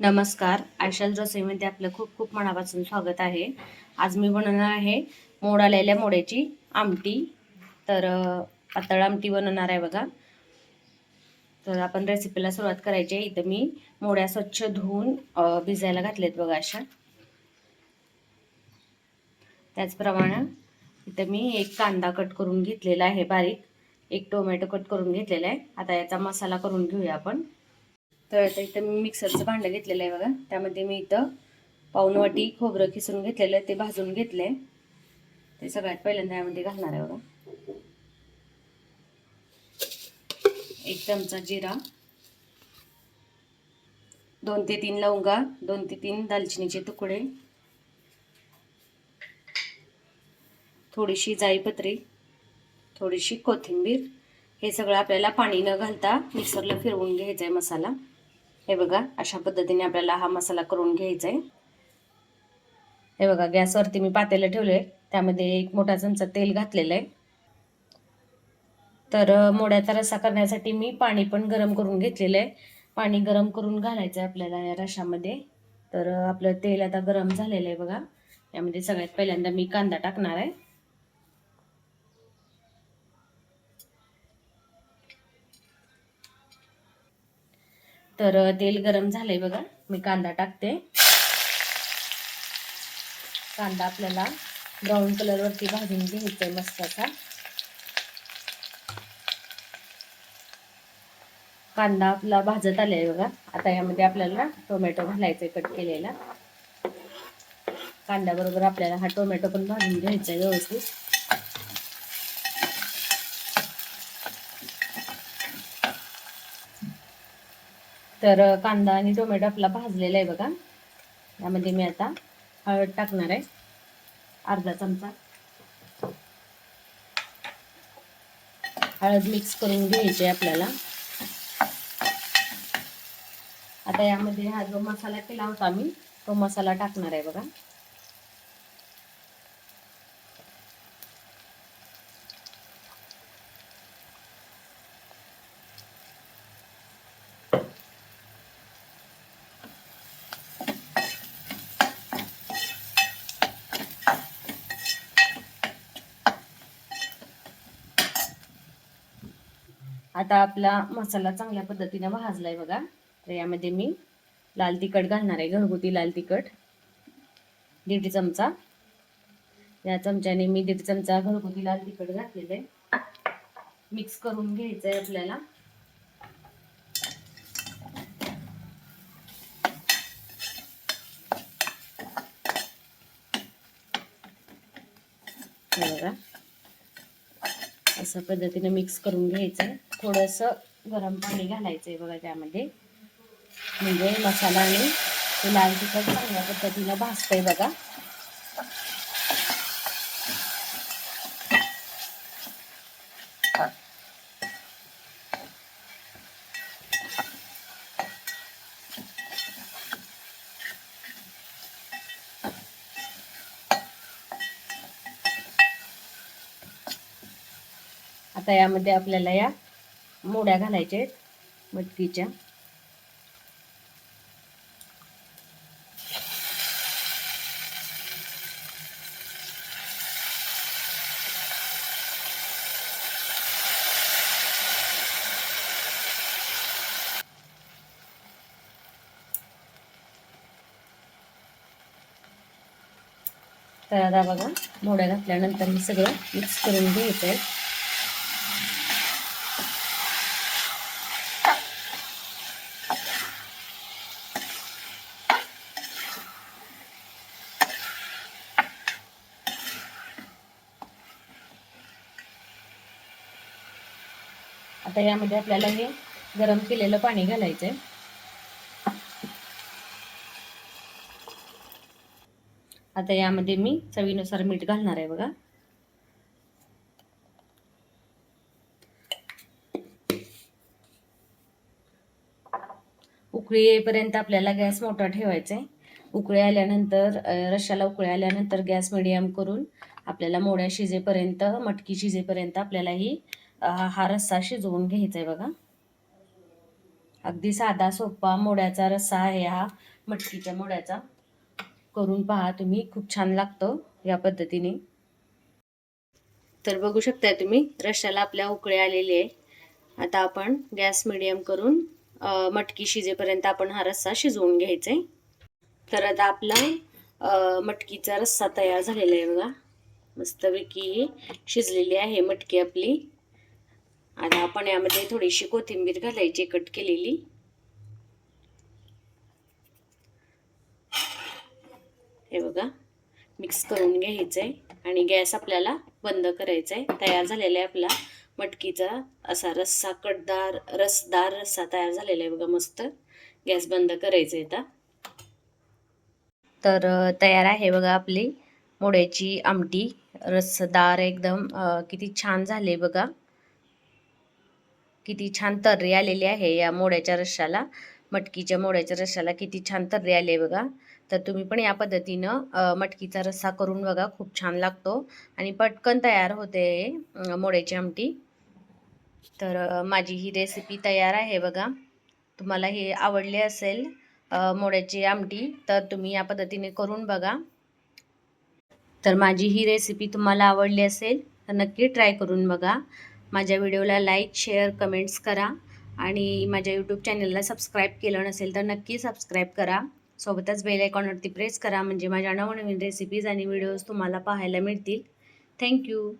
नमस्कार, आयशल रसोईमध्ये आपलं खूप खूप मनापासून स्वागत आहे. आज मी बनवणार आहे मोड आलेल्या मोड्याची आमटी. तर पातळ आमटी बनवणार आहे बघा. तर आपण रेसिपीला सुरुवात करायची आहे. इथं मी मोड्या स्वच्छ धुवून भिजायला घातलेत बघा अशा. त्याचप्रमाणे इथं मी एक कांदा कट करून घेतलेला आहे बारीक, एक टोमॅटो कट करून घेतलेला आहे. आता याचा मसाला करून घेऊया आपण. तर आता इथं मी मिक्सरचं भांडं घेतलेलं आहे बघा. त्यामध्ये मी इथं पाऊण वाटी खोबरं किसून घेतलेलं आहे, ते भाजून घेतलंय. ते सगळ्यात पहिल्यांदा यामध्ये घालणार आहे बघा. 1 चमचा जिरा, 2 ते 3 लवंगा, 2 ते 3 दालचिनीचे तुकडे, थोडीशी जायपत्री, थोडीशी कोथिंबीर. हे सगळं आपल्याला पाणी न घालता मिक्सरला फिरवून घ्यायचं आहे मसाला. हे बघा, अशा पद्धतीने आपल्याला हा मसाला करून घ्यायचा आहे. हे बघा, गॅसवरती मी पातेलं ठेवलंय, त्यामध्ये 1 मोठा चमचा तेल घातलेलं आहे. तर मोड्याचा रस्सा करण्यासाठी मी पाणी पण गरम करून घेतलेलं आहे. पाणी गरम करून घालायचं आहे आपल्याला या रश्श्यामध्ये. तर आपलं तेल आता गरम झालेलं आहे बघा. यामध्ये सगळ्यात पहिल्यांदा मी कांदा टाकणार आहे. तर तेल गरम झालंय बघा, मी कांदा टाकते. कांदा आपल्याला ब्राऊन कलरवरती भाजून घ्यायचा आहे मस्त असा. कांदा आपला भाजत आलाय बघा. आता यामध्ये आपल्याला टोमॅटो घालायचा कट केलेला. कांद्याबरोबर आपल्याला हा टोमॅटो पण भाजून घ्यायचा आहे व्यवस्थित. तर कांदा आणि टोमॅटो आपला भाजलेला आहे बघा. यामध्ये मी आता हळद टाकणार आहे, अर्धा चमचा. हळद मिक्स करून घ्यायची आपल्याला. आता यामध्ये हा जो मसाला केला होता मी, तो मसाला टाकणार आहे बघा. आता आपला मसाला चांगल्या पद्धतीने भाजलाय बघा. तर यामध्ये मी लाल तिखट घालणार आहे, घरगुती लाल तिखट 1.5 चमचा. या चमच्याने मी 1.5 चमचा घरगुती लाल तिखट घातलेलं आहे. मिक्स करून घ्यायचं आहे आपल्याला. बघा, अशा पद्धतीने मिक्स करून घ्यायचं. थोडंसं गरम पाणी घालायचं आहे बघा त्यामध्ये, म्हणजे मसाला आणि लाल तिखट चांगल्या पद्धतीने भाजतंय बघा. आता यामध्ये आपल्याला या मोड्या घालायच्या आहेत मटकीच्या. तर आता बघा, मोड्या घातल्यानंतर हे सगळं मिक्स करून घ्यायचं आहे. आता यामध्ये आपल्याला हे गरम केलेलं पाणी घालायचंय. आता यामध्ये मी चवीनुसार मीठ घालणार आहे बघा. उकळी येईपर्यंत आपल्याला गॅस मोठा ठेवायचा आहे. उकळी आल्यानंतर रश्श्याला उकळी आल्यानंतर गॅस मिडियम करून आपल्याला मोड्या शिजेपर्यंत, मटकी शिजेपर्यंत आपल्याला हा रस्सा शिजवून घ्यायचा आहे बघा. अगदी साधा सोपा मोड्याचा रस्सा आहे हा. मटकीच्या मोड्याचा करून पहा तुम्ही, खूप छान लागतं या पद्धतीने. तर बघू शकताय तुम्ही, रश्श्याला आपल्या उकळी आलेली आहे. आता आपण गॅस मिडियम करून मटकी शिजेपर्यंत आपण हा रस्सा शिजवून घ्यायचा आहे. तर आता आपला मटकीचा रस्सा तयार झालेला आहे बघा. मस्तपैकी शिजलेली आहे मटकी आपली. आता आपण यामध्ये थोडीशी कोथिंबीर घालायची कट केलेली. हे बघा, मिक्स करून घ्यायचंय आणि गॅस आपल्याला बंद करायचा आहे. तयार झालेला आहे आपला मटकीचा असा रस्सा, रसदार रस्सा तयार झालेला आहे बघा. मस्त. गॅस बंद करायचा आहे आता. तर तयार आहे बघा आपली मोड्याची आमटी, रसदार एकदम. किती छान झाले बघा, किती छान तर्री आलेली आहे या मोड्याच्या रश्श्याला. मटकीच्या मोड्याच्या रश्श्याला किती छान तर्री आली बघा. तर तुम्ही पण या पद्धतीनं मटकीचा रस्सा करून बघा, खूप छान लागतो आणि पटकन तयार होते मोड्याची आमटी. तर माझी ही रेसिपी तयार आहे बघा. तुम्हाला हे आवडले असेल मोड्याची आमटी, तर तुम्ही या पद्धतीने करून बघा. तर माझी ही रेसिपी तुम्हाला आवडली असेल तर नक्की ट्राय करून बघा. माझ्या व्हिडिओला लाईक, शेअर, कमेंट्स करा आणि माझ्या यूट्यूब चॅनलला सबस्क्राईब केलं नसेल तर नक्की सबस्क्राईब करा. सोबतच बेल आयकॉनवरती प्रेस करा, म्हणजे माझ्या नवनवीन रेसिपीज आणि व्हिडिओज तुम्हाला पाहायला मिळतील. थँक्यू.